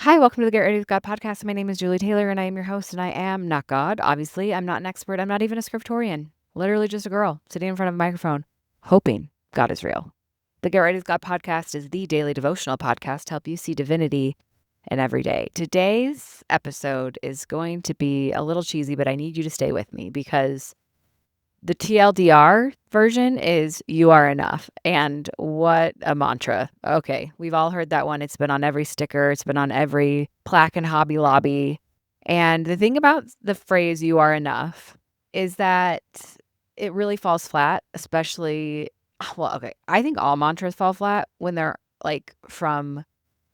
Hi, welcome to the Get Ready with God podcast. My name is Julie Taylor and I am your host, and I am not God. Obviously, I'm not an expert. I'm not even a scriptorian. Literally just a girl sitting in front of a microphone, hoping God is real. The Get Ready with God podcast is the daily devotional podcast to help you see divinity in every day. Today's episode is going to be a little cheesy, but I need you to stay with me because the TLDR version is "You are enough." And what a mantra. Okay, we've all heard that one. It's been on every sticker, it's been on every plaque in Hobby Lobby. And the thing about the phrase "you are enough" is that it really falls flat, especially, well, okay, I think all mantras fall flat when they're like from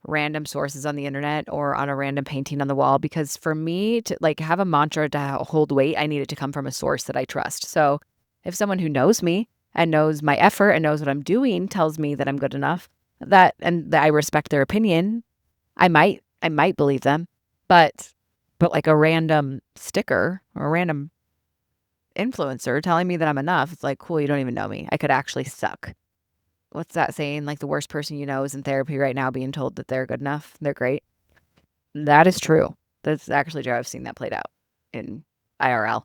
random sources on the internet or on a random painting on the wall, because for me to like have a mantra to hold weight, I need it to come from a source that I trust. So if someone who knows me and knows my effort and knows what I'm doing tells me that I'm good enough, that I respect their opinion, I might believe them. But like a random sticker or a random influencer telling me that I'm enough, it's like, cool, you don't even know me. I could actually suck. What's that saying? Like the worst person you know is in therapy right now being told that they're good enough. They're great. That is true. That's actually true. I've seen that played out in IRL.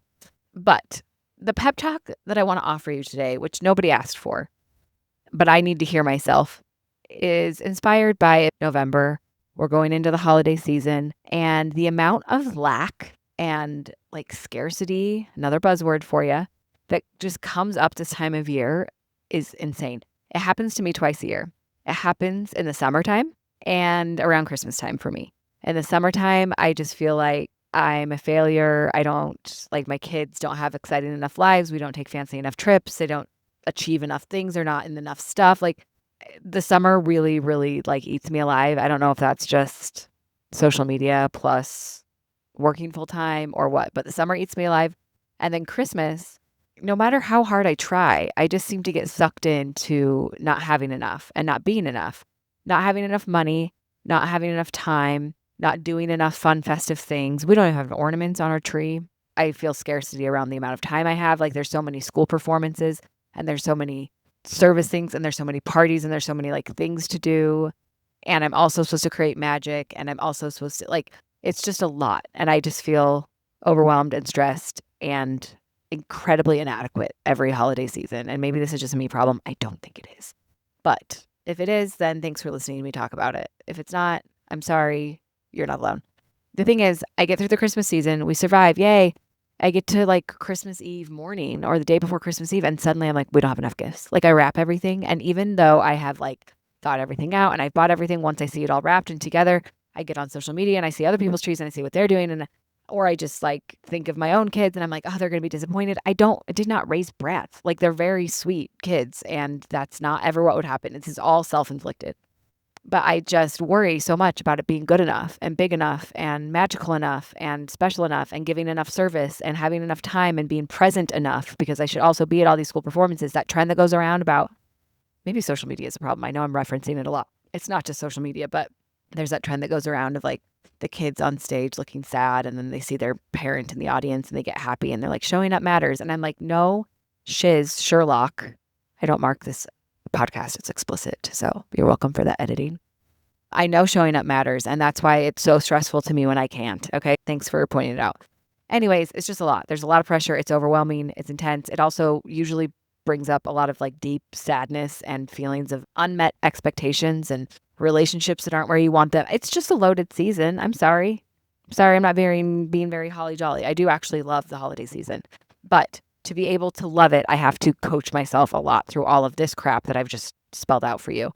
But the pep talk that I want to offer you today, which nobody asked for, but I need to hear myself, is inspired by November. We're going into the holiday season, and the amount of lack and like scarcity, another buzzword for you, that just comes up this time of year is insane. It happens to me twice a year. It happens in the summertime and around Christmas time for me. In the summertime, I just feel like I'm a failure. I don't like my kids don't have exciting enough lives. We don't take fancy enough trips. They don't achieve enough things. They're not in enough stuff. Like the summer really, really like eats me alive. I don't know if that's just social media plus working full time or what, but the summer eats me alive. And then Christmas, no matter how hard I try, I just seem to get sucked into not having enough and not being enough, not having enough money, not having enough time, not doing enough fun, festive things. We don't even have ornaments on our tree. I feel scarcity around the amount of time I have. Like there's so many school performances and there's so many service things and there's so many parties and there's so many like things to do. And I'm also supposed to create magic and I'm also supposed to like, it's just a lot. And I just feel overwhelmed and stressed and incredibly inadequate every holiday season. And maybe this is just a me problem. I don't think it is. But if it is, then thanks for listening to me talk about it. If it's not, I'm sorry. You're not alone. The thing is, I get through the Christmas season. We survive. Yay. I get to like Christmas Eve morning or the day before Christmas Eve. And suddenly I'm like, we don't have enough gifts. Like I wrap everything. And even though I have like thought everything out and I've bought everything, once I see it all wrapped and together, I get on social media and I see other people's trees and I see what they're doing. Or I just like think of my own kids and I'm like, oh, they're going to be disappointed. I did not raise brats. Like they're very sweet kids. And that's not ever what would happen. This is all self-inflicted. But I just worry so much about it being good enough and big enough and magical enough and special enough and giving enough service and having enough time and being present enough, because I should also be at all these school performances. That trend that goes around about maybe social media is a problem. I know I'm referencing it a lot. It's not just social media, but there's that trend that goes around of like the kids on stage looking sad and then they see their parent in the audience and they get happy and they're like, showing up matters. And I'm like, no, shiz, Sherlock. I don't mark this podcast. It's explicit. So you're welcome for that editing. I know showing up matters, and that's why it's so stressful to me when I can't. Okay. Thanks for pointing it out. Anyways, it's just a lot. There's a lot of pressure. It's overwhelming. It's intense. It also usually brings up a lot of like deep sadness and feelings of unmet expectations and relationships that aren't where you want them. It's just a loaded season. I'm sorry. I'm not being very holly jolly. I do actually love the holiday season, but to be able to love it, I have to coach myself a lot through all of this crap that I've just spelled out for you.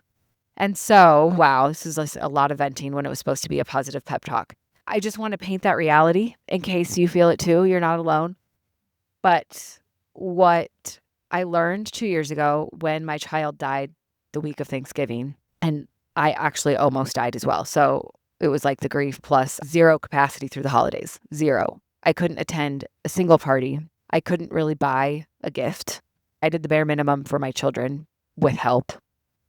And so, wow, this is a lot of venting when it was supposed to be a positive pep talk. I just want to paint that reality in case you feel it too. You're not alone. But what I learned 2 years ago when my child died the week of Thanksgiving, and I actually almost died as well. So it was like the grief plus zero capacity through the holidays. Zero. I couldn't attend a single party. I couldn't really buy a gift. I did the bare minimum for my children with help,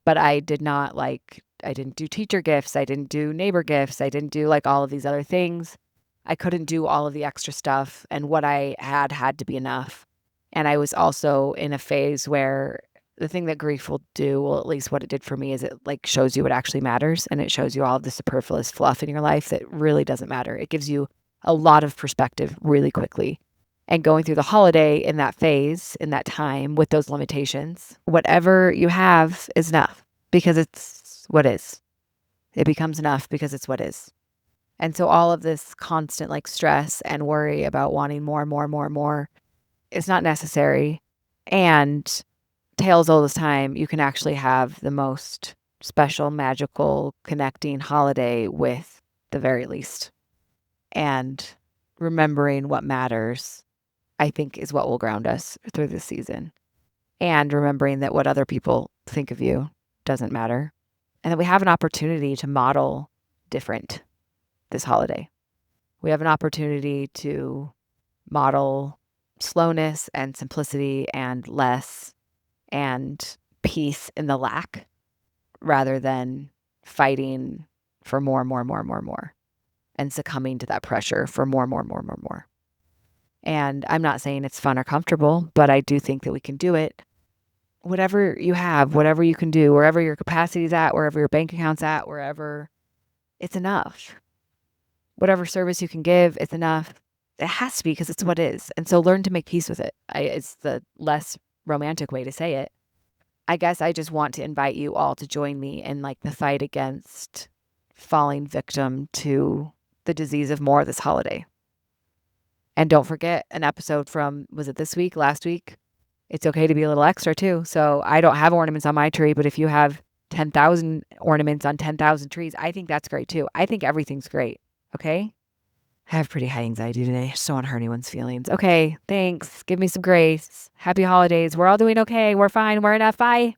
but I didn't do teacher gifts. I didn't do neighbor gifts. I didn't do like all of these other things. I couldn't do all of the extra stuff. And what I had to be enough. And I was also in a phase where the thing that grief will do, well, at least what it did for me, is it like shows you what actually matters, and it shows you all of the superfluous fluff in your life that really doesn't matter. It gives you a lot of perspective really quickly. And going through the holiday in that phase, in that time with those limitations, whatever you have is enough because it's what is. It becomes enough because it's what is. And so all of this constant like stress and worry about wanting more, more, more, more is not necessary. And tales old as time, you can actually have the most special, magical, connecting holiday with the very least. And remembering what matters, I think, is what will ground us through this season. And remembering that what other people think of you doesn't matter. And that we have an opportunity to model different this holiday. We have an opportunity to model slowness and simplicity and less and peace in the lack rather than fighting for more, more, more, more, more and succumbing to that pressure for more, more, more, more, more. And I'm not saying it's fun or comfortable, but I do think that we can do it. Whatever you have, whatever you can do, wherever your capacity is at, wherever your bank account's at, wherever, it's enough. Whatever service you can give, it's enough. It has to be because it's what is. And so learn to make peace with it. It's the less romantic way to say it. I guess I just want to invite you all to join me in like the fight against falling victim to the disease of more this holiday. And don't forget an episode from, was it this week, last week? It's okay to be a little extra too. So I don't have ornaments on my tree, but if you have 10,000 ornaments on 10,000 trees, I think that's great too. I think everything's great. Okay? I have pretty high anxiety today. I just don't want to hurt anyone's feelings. Okay, thanks. Give me some grace. Happy holidays. We're all doing okay. We're fine. We're enough. Bye.